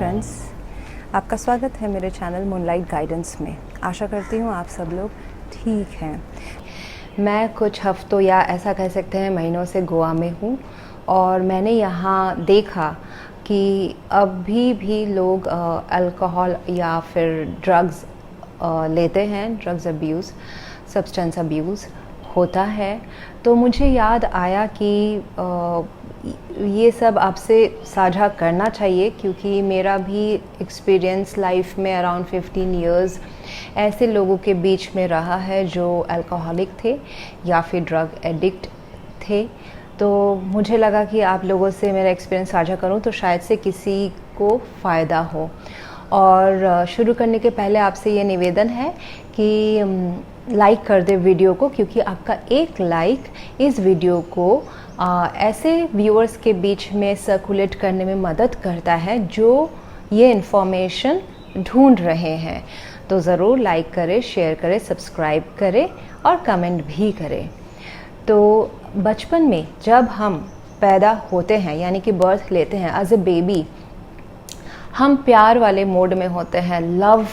Friends, आपका स्वागत है मेरे चैनल मूनलाइट गाइडेंस में। आशा करती हूँ आप सब लोग ठीक हैं। मैं कुछ हफ्तों या ऐसा कह सकते हैं महीनों से गोवा में हूँ और मैंने यहाँ देखा कि अभी भी लोग अल्कोहल या फिर ड्रग्स लेते हैं। ड्रग्स अब्यूज़, सब्सटेंस अब्यूज़ होता है। तो मुझे याद आया कि ये सब आपसे साझा करना चाहिए, क्योंकि मेरा भी एक्सपीरियंस लाइफ में अराउंड 15 इयर्स ऐसे लोगों के बीच में रहा है जो अल्कोहलिक थे या फिर ड्रग एडिक्ट थे। तो मुझे लगा कि आप लोगों से मेरा एक्सपीरियंस साझा करूं तो शायद से किसी को फ़ायदा हो। और शुरू करने के पहले आपसे ये निवेदन है कि लाइक कर दे वीडियो को, क्योंकि आपका एक लाइक इस वीडियो को ऐसे व्यूअर्स के बीच में सर्कुलेट करने में मदद करता है जो ये इन्फॉर्मेशन ढूंढ रहे हैं। तो ज़रूर लाइक करें, शेयर करें, सब्सक्राइब करें और कमेंट भी करें। तो बचपन में जब हम पैदा होते हैं, यानी कि बर्थ लेते हैं एज ए बेबी, हम प्यार वाले मोड में होते हैं। Love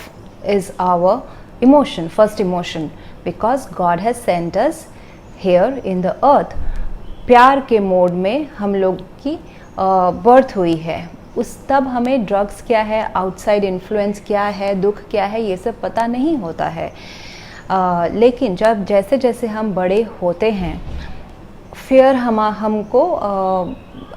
is our emotion, first emotion, because God has sent us here in the earth. प्यार के मोड में हम लोग की बर्थ हुई है। तब हमें ड्रग्स क्या है, आउटसाइड इन्फ्लुएंस क्या है, दुख क्या है, ये सब पता नहीं होता है। लेकिन जब जैसे जैसे हम बड़े होते हैं, फियर हमको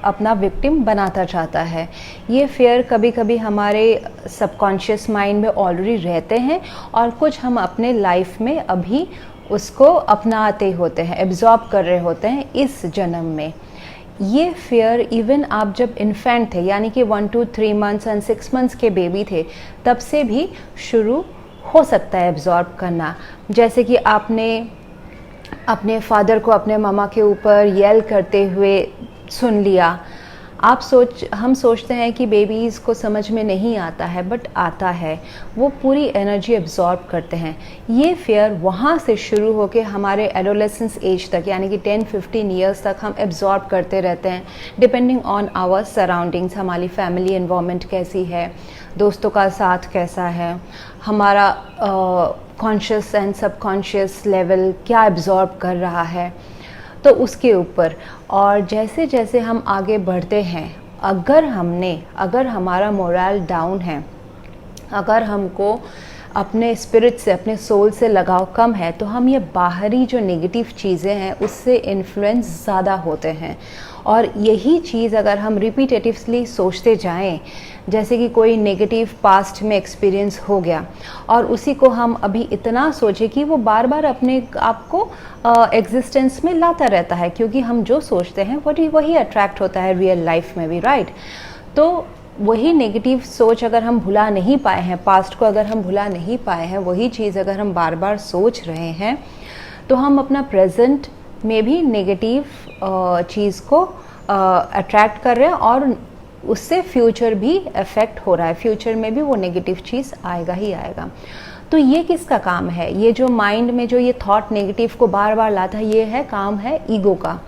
अपना विक्टिम बनाता चाहता है। ये फियर कभी कभी हमारे सबकॉन्शियस माइंड में ऑलरेडी रहते हैं और कुछ हम अपने लाइफ में अभी उसको अपनाते होते हैं, एब्जॉर्ब कर रहे होते हैं इस जन्म में। ये फियर इवन आप जब इन्फेंट थे, यानी कि 1 to 3 months एंड 6 months के बेबी थे, तब से भी शुरू हो सकता है एब्जॉर्ब करना। जैसे कि आपने अपने फादर को अपने मामा के ऊपर येल करते हुए सुन लिया। हम सोचते हैं कि बेबीज़ को समझ में नहीं आता है, बट आता है। वो पूरी एनर्जी एब्जॉर्ब करते हैं। ये फियर वहाँ से शुरू होकर हमारे एडोलेसेंस एज तक, यानी कि 10-15 ईयर्स तक हम एब्जॉर्ब करते रहते हैं, डिपेंडिंग ऑन आवर सराउंडिंग्स। हमारी फैमिली एनवायरनमेंट कैसी है, दोस्तों का साथ कैसा है, हमारा कॉन्शियस एंड सबकॉन्शियस लेवल क्या एब्जॉर्ब कर रहा है, तो उसके ऊपर। और जैसे जैसे हम आगे बढ़ते हैं, अगर हमारा मोरल डाउन है, अगर हमको अपने स्पिरिट से, अपने सोल से लगाव कम है, तो हम ये बाहरी जो नेगेटिव चीज़ें हैं उससे इन्फ्लुएंस ज़्यादा होते हैं। और यही चीज़ अगर हम रिपीटेटिवली सोचते जाएं, जैसे कि कोई नेगेटिव पास्ट में एक्सपीरियंस हो गया और उसी को हम अभी इतना सोचें कि वो बार बार अपने आप को एग्जिस्टेंस में लाता रहता है, क्योंकि हम जो सोचते हैं वही अट्रैक्ट होता है रियल लाइफ में भी, राइट। तो वही नेगेटिव सोच अगर हम भुला नहीं पाए हैं, पास्ट को अगर हम भुला नहीं पाए हैं, वही चीज़ अगर हम बार बार सोच रहे हैं, तो हम अपना प्रेजेंट में भी नेगेटिव चीज़ को अट्रैक्ट कर रहे हैं और उससे फ्यूचर भी अफेक्ट हो रहा है। फ्यूचर में भी वो नेगेटिव चीज़ आएगा ही आएगा। तो ये किसका काम है? ये जो माइंड में जो ये थॉट नेगेटिव को बार बार लाता है, ये है काम है ईगो का।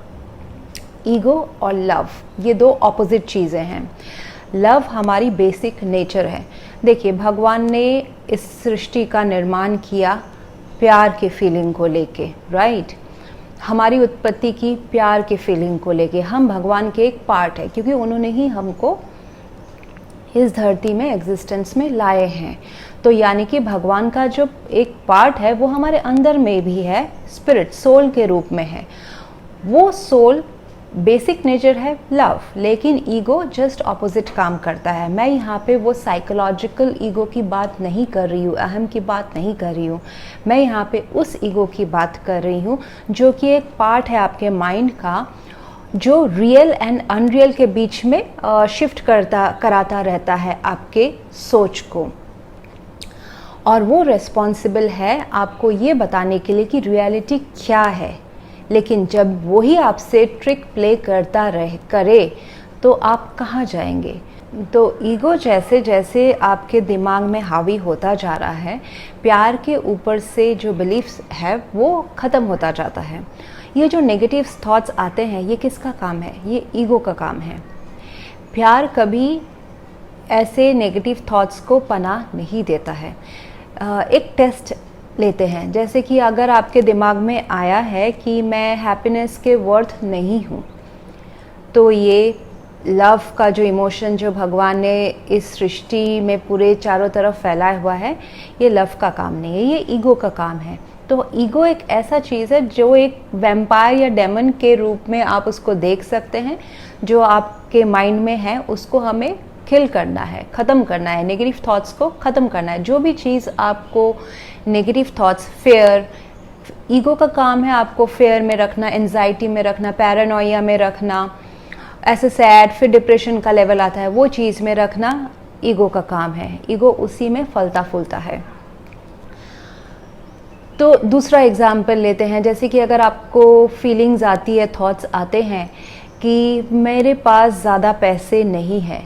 ईगो और लव, ये दो ऑपोजिट चीज़ें हैं। लव हमारी बेसिक नेचर है। देखिए, भगवान ने इस सृष्टि का निर्माण किया प्यार के फीलिंग को लेके, राइट। हमारी उत्पत्ति की प्यार के फीलिंग को लेके। हम भगवान के एक पार्ट है, क्योंकि उन्होंने ही हमको इस धरती में एग्जिस्टेंस में लाए हैं। तो यानी कि भगवान का जो एक पार्ट है वो हमारे अंदर में भी है, स्पिरिट, सोल के रूप में है। वो सोल बेसिक नेचर है लव, लेकिन ईगो जस्ट ऑपोजिट काम करता है। मैं यहाँ पे वो साइकोलॉजिकल ईगो की बात नहीं कर रही हूँ, अहम की बात नहीं कर रही हूँ। मैं यहाँ पे उस ईगो की बात कर रही हूँ जो कि एक पार्ट है आपके माइंड का, जो रियल एंड अनरियल के बीच में शिफ्ट कराता रहता है आपके सोच को। और वो रेस्पॉन्सिबल है आपको ये बताने के लिए कि रियलिटी क्या है। लेकिन जब वही आपसे ट्रिक प्ले करे तो आप कहाँ जाएंगे? तो ईगो जैसे जैसे आपके दिमाग में हावी होता जा रहा है, प्यार के ऊपर से जो बिलीफ्स है वो ख़त्म होता जाता है। ये जो नेगेटिव थॉट्स आते हैं, ये किसका काम है? ये ईगो का काम है। प्यार कभी ऐसे नेगेटिव थॉट्स को पनाह नहीं देता है। एक टेस्ट लेते हैं, जैसे कि अगर आपके दिमाग में आया है कि मैं हैप्पीनेस के वर्थ नहीं हूँ, तो ये लव का जो इमोशन जो भगवान ने इस सृष्टि में पूरे चारों तरफ फैलाया हुआ है, ये लव का काम नहीं है, ये ईगो का काम है। तो ईगो एक ऐसा चीज़ है जो एक वैम्पायर या डेमन के रूप में आप उसको देख सकते हैं, जो आपके माइंड में है उसको हमें किल करना है, ख़त्म करना है, नेगेटिव थॉट्स को ख़त्म करना है। जो भी चीज़ आपको नेगेटिव थॉट्स, फेयर, ईगो का काम है आपको फेयर में रखना, एंजाइटी में रखना, पैरानोया में रखना, ऐसे सैड, फिर डिप्रेशन का लेवल आता है, वो चीज़ में रखना ईगो का काम है। ईगो उसी में फलता फूलता है। तो दूसरा एग्जाम्पल लेते हैं, जैसे कि अगर आपको फीलिंग्स आती है, थॉट्स आते हैं कि मेरे पास ज़्यादा पैसे नहीं है,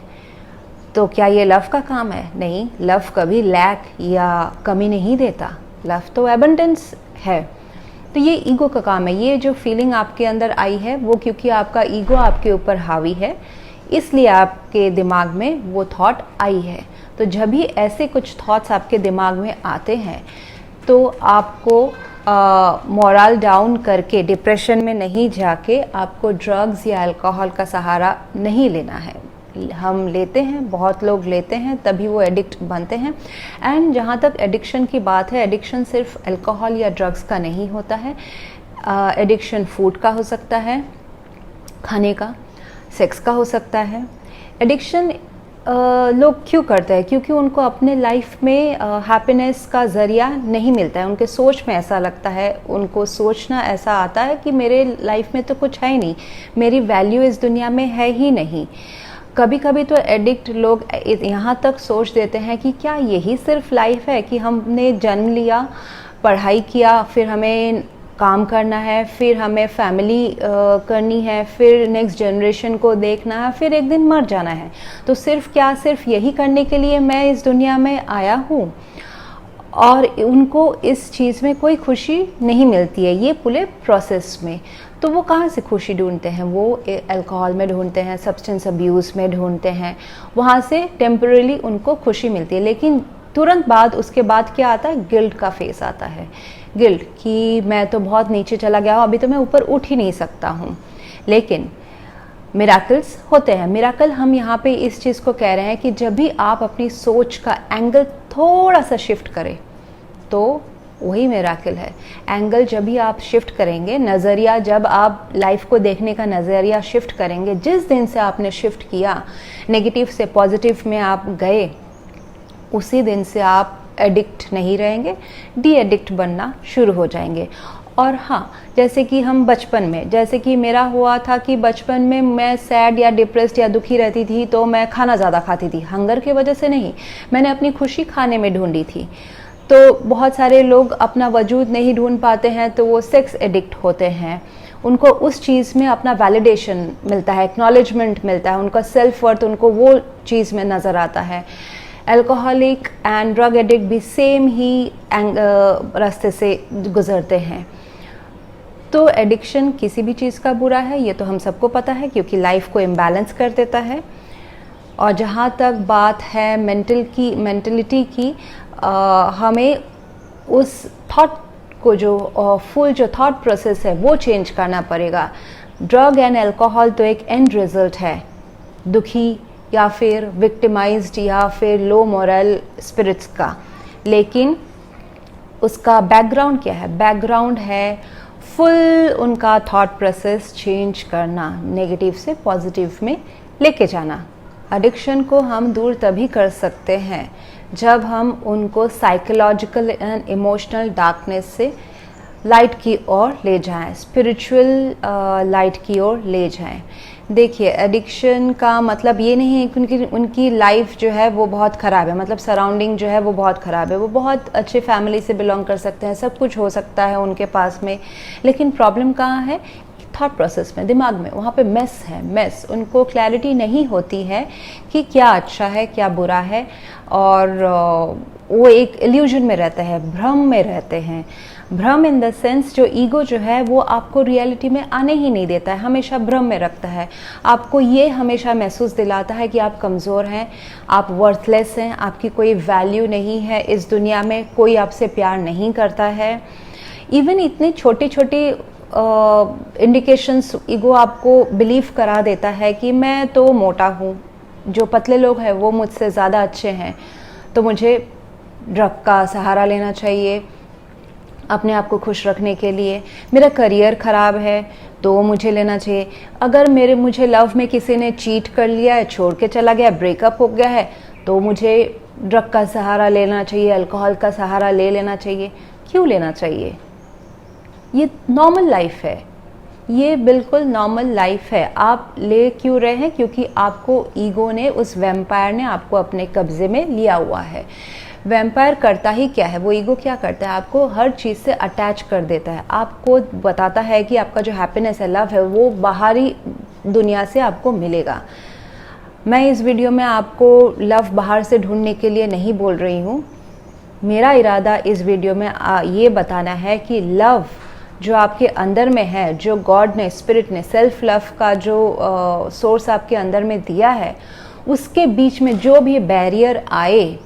तो क्या ये लव का काम है? नहीं, लव कभी लैक या कमी नहीं देता, लव तो एबंडेंस है। तो ये ईगो का काम है। ये जो फीलिंग आपके अंदर आई है वो क्योंकि आपका ईगो आपके ऊपर हावी है, इसलिए आपके दिमाग में वो थॉट आई है। तो जब भी ऐसे कुछ थॉट्स आपके दिमाग में आते हैं तो आपको मोरल डाउन करके डिप्रेशन में नहीं जाके आपको ड्रग्स या अल्कोहल का सहारा नहीं लेना है। हम लेते हैं, बहुत लोग लेते हैं, तभी वो एडिक्ट बनते हैं। एंड जहाँ तक एडिक्शन की बात है, एडिक्शन सिर्फ अल्कोहल या ड्रग्स का नहीं होता है। एडिक्शन फूड का हो सकता है, खाने का, सेक्स का हो सकता है। एडिक्शन लोग क्यों करते हैं? क्योंकि उनको अपने लाइफ में हैप्पीनेस का ज़रिया नहीं मिलता है। उनके सोच में ऐसा लगता है, उनको सोचना ऐसा आता है कि मेरे लाइफ में तो कुछ है ही नहीं, मेरी वैल्यू इस दुनिया में है ही नहीं। कभी कभी तो एडिक्ट लोग यहाँ तक सोच देते हैं कि क्या यही सिर्फ लाइफ है, कि हमने जन्म लिया, पढ़ाई किया, फिर हमें काम करना है, फिर हमें फैमिली करनी है, फिर नेक्स्ट जनरेशन को देखना है, फिर एक दिन मर जाना है। तो सिर्फ यही करने के लिए मैं इस दुनिया में आया हूँ? और उनको इस चीज़ में कोई खुशी नहीं मिलती है, ये पूरे प्रोसेस में। तो वो कहाँ से खुशी ढूंढते हैं? वो अल्कोहल में ढूंढते हैं, सब्सटेंस अब्यूज़ में ढूंढते हैं, वहाँ से टेम्पररी उनको खुशी मिलती है। लेकिन तुरंत बाद उसके बाद क्या आता है? गिल्ट का फेस आता है। गिल्ट कि मैं तो बहुत नीचे चला गया हूँ, अभी तो मैं ऊपर उठ ही नहीं सकता हूँ। लेकिन मिराकल्स होते हैं। मिराकल हम यहाँ पे इस चीज़ को कह रहे हैं कि जब भी आप अपनी सोच का एंगल थोड़ा सा शिफ्ट करें तो वही मिराकल है। एंगल जब भी आप शिफ्ट करेंगे, नज़रिया जब आप लाइफ को देखने का नज़रिया शिफ्ट करेंगे, जिस दिन से आपने शिफ्ट किया, नेगेटिव से पॉजिटिव में आप गए, उसी दिन से आप एडिक्ट नहीं रहेंगे, डी एडिक्ट बनना शुरू हो जाएंगे। और हाँ, जैसे कि हम बचपन में, जैसे कि मेरा हुआ था कि बचपन में मैं सैड या डिप्रेस्ड या दुखी रहती थी तो मैं खाना ज़्यादा खाती थी, हंगर की वजह से नहीं, मैंने अपनी खुशी खाने में ढूंढी थी। तो बहुत सारे लोग अपना वजूद नहीं ढूंढ पाते हैं तो वो सेक्स एडिक्ट होते हैं। उनको उस चीज़ में अपना वैलिडेशन मिलता है, एक्नॉलेजमेंट मिलता है, उनका सेल्फ वर्थ उनको वो चीज़ में नज़र आता है। अल्कोहलिक एंड ड्रग एडिक्ट भी सेम ही रास्ते से गुजरते हैं। तो एडिक्शन किसी भी चीज़ का बुरा है, ये तो हम सबको पता है, क्योंकि लाइफ को इम्बैलेंस कर देता है। और जहाँ तक बात है मेंटलिटी की, हमें उस थॉट को जो फुल जो थॉट प्रोसेस है वो चेंज करना पड़ेगा। ड्रग एंड अल्कोहल तो एक एंड रिजल्ट है दुखी या फिर विक्टिमाइज्ड या फिर लो मोरल स्पिरिट्स का, लेकिन उसका बैकग्राउंड क्या है? बैकग्राउंड है फुल उनका थॉट प्रोसेस चेंज करना, नेगेटिव से पॉजिटिव में लेके जाना। एडिक्शन को हम दूर तभी कर सकते हैं जब हम उनको साइकोलॉजिकल एंड इमोशनल डार्कनेस से लाइट की ओर ले जाएं, स्पिरिचुअल लाइट की ओर ले जाएं। देखिए, एडिक्शन का मतलब ये नहीं है कि उनकी लाइफ जो है वो बहुत ख़राब है, मतलब सराउंडिंग जो है वो बहुत ख़राब है। वो बहुत अच्छे फैमिली से बिलोंग कर सकते हैं, सब कुछ हो सकता है उनके पास में, लेकिन प्रॉब्लम कहाँ है? थॉट प्रोसेस में, दिमाग में, वहाँ पे मेस है, मेस। उनको क्लैरिटी नहीं होती है कि क्या अच्छा है क्या बुरा है, और वो एक इल्यूजन में रहते हैं, भ्रम में रहते हैं। भ्रम इन द सेंस जो ईगो जो है वो आपको रियलिटी में आने ही नहीं देता है, हमेशा भ्रम में रखता है। आपको ये हमेशा महसूस दिलाता है कि आप कमज़ोर हैं, आप वर्थलेस हैं, आपकी कोई वैल्यू नहीं है इस दुनिया में, कोई आपसे प्यार नहीं करता है। इवन इतनी छोटी छोटी इंडिकेशंस ईगो आपको बिलीव करा देता है कि मैं तो मोटा हूँ, जो पतले लोग हैं वो मुझसे ज़्यादा अच्छे हैं, तो मुझे ड्रग का सहारा लेना चाहिए अपने आप को खुश रखने के लिए। मेरा करियर ख़राब है तो मुझे लेना चाहिए। अगर मुझे लव में किसी ने चीट कर लिया है, छोड़ के चला गया, ब्रेकअप हो गया है, तो मुझे ड्रग का सहारा लेना चाहिए, अल्कोहल का सहारा लेना चाहिए। क्यों लेना चाहिए? ये नॉर्मल लाइफ है, ये बिल्कुल नॉर्मल लाइफ है। आप ले क्यों रहे हैं? क्योंकि आपको ईगो ने, उस वैम्पायर ने आपको अपने कब्जे में लिया हुआ है। वैम्पायर करता ही क्या है? वो ईगो क्या करता है? आपको हर चीज़ से अटैच कर देता है। आपको बताता है कि आपका जो हैप्पीनेस है, लव है, वो बाहरी दुनिया से आपको मिलेगा। मैं इस वीडियो में आपको लव बाहर से ढूंढने के लिए नहीं बोल रही हूँ। मेरा इरादा इस वीडियो में ये बताना है कि लव जो आपके अंदर में है, जो गॉड ने, स्पिरिट ने, सेल्फ लव का जो सोर्स आपके अंदर में दिया है, उसके बीच में जो भी बैरियर आए,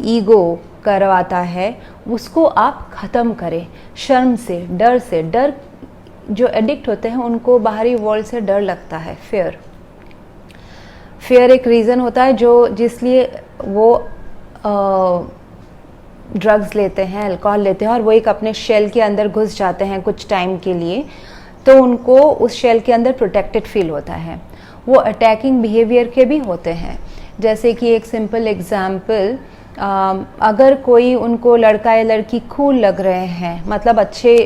ईगो करवाता है, उसको आप ख़त्म करें। शर्म से, डर से, डर जो एडिक्ट होते हैं उनको बाहरी वर्ल्ड से डर लगता है। फियर एक रीज़न होता है जिसलिए वो ड्रग्स लेते हैं, अल्कोहल लेते हैं, और वो एक अपने शेल के अंदर घुस जाते हैं कुछ टाइम के लिए, तो उनको उस शेल के अंदर प्रोटेक्टेड फील होता है। वो अटैकिंग बिहेवियर के भी होते हैं। जैसे कि एक सिंपल एग्जाम्पल, अगर कोई उनको लड़का या लड़की कूल लग रहे हैं, मतलब अच्छे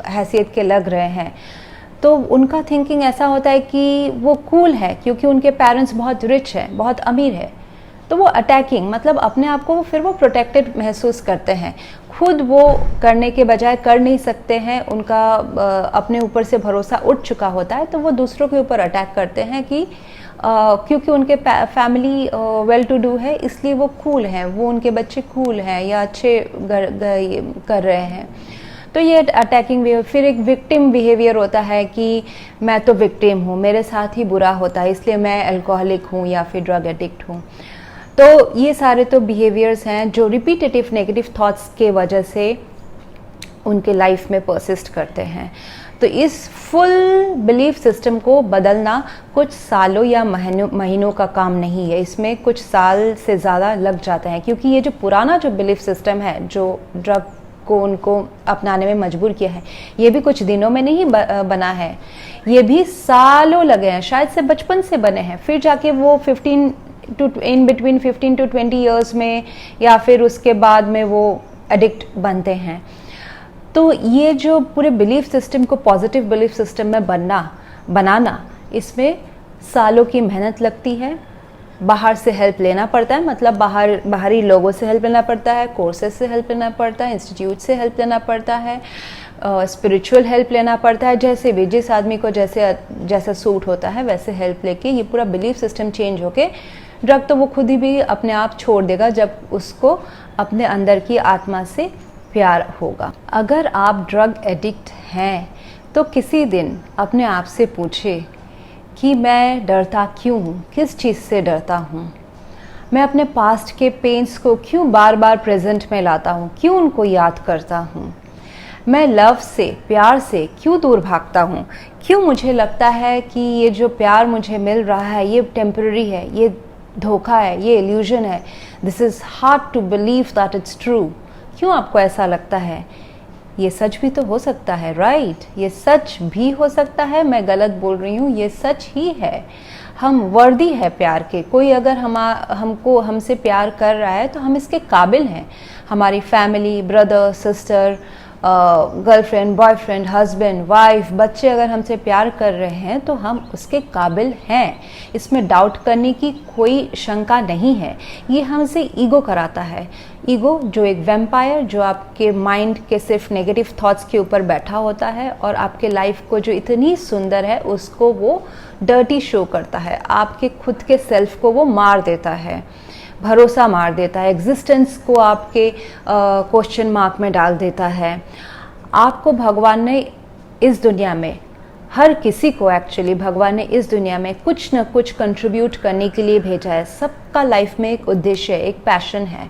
हैसियत के लग रहे हैं, तो उनका थिंकिंग ऐसा होता है कि वो कूल है क्योंकि उनके पेरेंट्स बहुत रिच है, बहुत अमीर है, तो वो अटैकिंग, मतलब अपने आप को फिर वो प्रोटेक्टेड महसूस करते हैं। खुद वो करने के बजाय कर नहीं सकते हैं, उनका अपने ऊपर से भरोसा उठ चुका होता है, तो वो दूसरों के ऊपर अटैक करते हैं कि क्योंकि उनके फैमिली वेल टू डू है, इसलिए वो कूल हैं, वो उनके बच्चे कूल हैं या अच्छे कर रहे हैं, तो ये अटैकिंग बिहेवियर। फिर एक विक्टिम बिहेवियर होता है कि मैं तो विक्टिम हूँ, मेरे साथ ही बुरा होता है, इसलिए मैं अल्कोहलिक हूँ या फिर ड्रग एडिक्ट हूँ। तो ये सारे तो बिहेवियर्स हैं जो रिपीटेटिव नेगेटिव थॉट्स के वजह से उनके लाइफ में परसिस्ट करते हैं। तो इस फुल बिलीफ सिस्टम को बदलना कुछ सालों या महीनों का काम नहीं है, इसमें कुछ साल से ज़्यादा लग जाते हैं, क्योंकि ये जो पुराना जो बिलीफ सिस्टम है जो ड्रग को उनको अपनाने में मजबूर किया है, ये भी कुछ दिनों में नहीं बना है, ये भी सालों लगे हैं, शायद से बचपन से बने हैं, फिर जाके वो 15 to 20 ईयर्स में या फिर उसके बाद में वो एडिक्ट बनते हैं। तो ये जो पूरे बिलीफ सिस्टम को पॉजिटिव बिलीफ सिस्टम में बनाना, इसमें सालों की मेहनत लगती है, बाहर से हेल्प लेना पड़ता है, मतलब बाहरी लोगों से हेल्प लेना पड़ता है, कोर्सेज से हेल्प लेना पड़ता है, इंस्टीट्यूट से हेल्प लेना पड़ता है, स्पिरिचुअल हेल्प लेना पड़ता है, जैसे भी जिस आदमी को जैसा सूट होता है वैसे हेल्प लेके ये पूरा बिलीफ सिस्टम चेंज होके ड्रग तो वो खुद ही भी अपने आप छोड़ देगा जब उसको अपने अंदर की आत्मा से प्यार होगा। अगर आप ड्रग एडिक्ट हैं तो किसी दिन अपने आप से पूछे कि मैं डरता क्यों हूँ, किस चीज़ से डरता हूँ, मैं अपने पास्ट के पेन्स को क्यों बार बार प्रेजेंट में लाता हूँ, क्यों उनको याद करता हूँ, मैं लव से, प्यार से क्यों दूर भागता हूँ, क्यों मुझे लगता है कि ये जो प्यार मुझे मिल रहा है ये टेम्पररी है, ये धोखा है, ये इल्यूजन है, this is hard to believe that it's true. क्यों आपको ऐसा लगता है? ये सच भी तो हो सकता है, राइट? ये सच भी हो सकता है, मैं गलत बोल रही हूँ, ये सच ही है। हम वर्दी है प्यार के, कोई अगर हमसे प्यार कर रहा है तो हम इसके काबिल हैं। हमारी family, brother, sister, girlfriend, boyfriend, husband, wife, बच्चे अगर हमसे प्यार कर रहे हैं तो हम उसके काबिल हैं, इसमें डाउट करने की कोई शंका नहीं है। ये हमसे ईगो कराता है, ईगो जो एक वैम्पायर जो आपके माइंड के सिर्फ नेगेटिव थॉट्स के ऊपर बैठा होता है और आपके लाइफ को जो इतनी सुंदर है उसको वो डर्टी शो करता है, आपके खुद के सेल्फ को वो मार देता है। भरोसा मार देता है, एग्जिस्टेंस को आपके क्वेश्चन मार्क में डाल देता है। आपको भगवान ने इस दुनिया में, हर किसी को एक्चुअली भगवान ने इस दुनिया में कुछ न कुछ कंट्रीब्यूट करने के लिए भेजा है। सबका लाइफ में एक उद्देश्य है, एक पैशन है,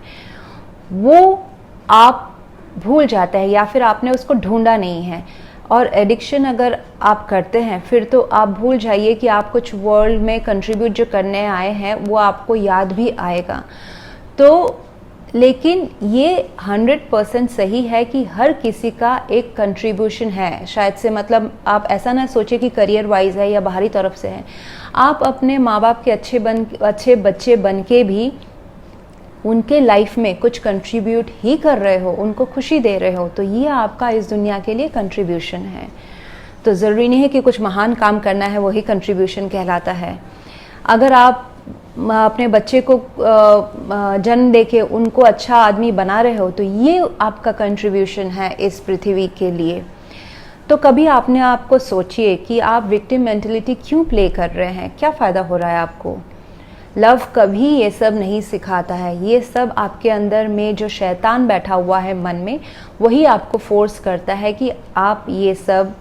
वो आप भूल जाते हैं या फिर आपने उसको ढूंढा नहीं है। और एडिक्शन अगर आप करते हैं फिर तो आप भूल जाइए कि आप कुछ वर्ल्ड में कंट्रीब्यूट जो करने आए हैं वो आपको याद भी आएगा। तो लेकिन ये 100% सही है कि हर किसी का एक कंट्रीब्यूशन है। शायद से मतलब आप ऐसा ना सोचिए कि करियर वाइज है या बाहरी तरफ से है। आप अपने माँ बाप के अच्छे बच्चे बन के भी उनके लाइफ में कुछ कंट्रीब्यूट ही कर रहे हो, उनको खुशी दे रहे हो, तो ये आपका इस दुनिया के लिए कंट्रीब्यूशन है। तो ज़रूरी नहीं है कि कुछ महान काम करना है वही कंट्रीब्यूशन कहलाता है। अगर आप अपने बच्चे को जन्म देके उनको अच्छा आदमी बना रहे हो तो ये आपका कंट्रीब्यूशन है इस पृथ्वी के लिए। तो कभी आपने आपको सोचिए कि आप विक्टिम मेंटलिटी क्यों प्ले कर रहे हैं, क्या फ़ायदा हो रहा है आपको। लव कभी ये सब नहीं सिखाता है। ये सब आपके अंदर में जो शैतान बैठा हुआ है मन में, वही आपको फोर्स करता है कि आप ये सब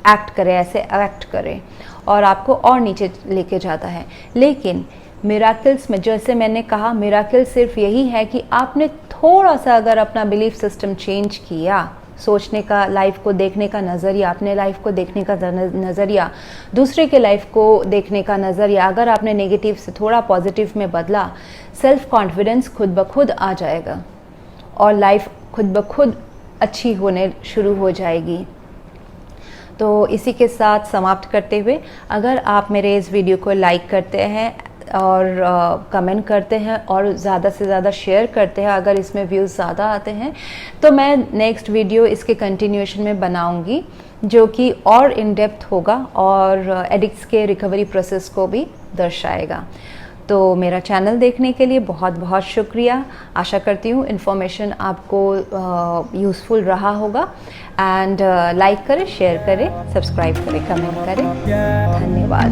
एक्ट करें, ऐसे एक्ट करें, और आपको और नीचे लेके जाता है। लेकिन मिराकल्स में, जैसे मैंने कहा, मिराकल सिर्फ यही है कि आपने थोड़ा सा अगर अपना बिलीफ सिस्टम चेंज किया, सोचने का, लाइफ को देखने का नज़रिया, अपने लाइफ को देखने का नज़रिया, दूसरे के लाइफ को देखने का नज़रिया अगर आपने नेगेटिव से थोड़ा पॉजिटिव में बदला, सेल्फ कॉन्फिडेंस खुद ब खुद आ जाएगा और लाइफ खुद ब खुद अच्छी होने शुरू हो जाएगी। तो इसी के साथ समाप्त करते हुए, अगर आप मेरे इस वीडियो को लाइक करते हैं और कमेंट करते हैं और ज़्यादा से ज़्यादा शेयर करते हैं, अगर इसमें व्यूज़ ज़्यादा आते हैं तो मैं नेक्स्ट वीडियो इसके कंटिन्यूएशन में बनाऊंगी जो कि और इन डेप्थ होगा और एडिक्ट्स के रिकवरी प्रोसेस को भी दर्शाएगा। तो मेरा चैनल देखने के लिए बहुत बहुत शुक्रिया। आशा करती हूँ इन्फॉर्मेशन आपको यूज़फुल रहा होगा। एंड लाइक करें, शेयर करें, सब्सक्राइब करें, कमेंट करें। धन्यवाद।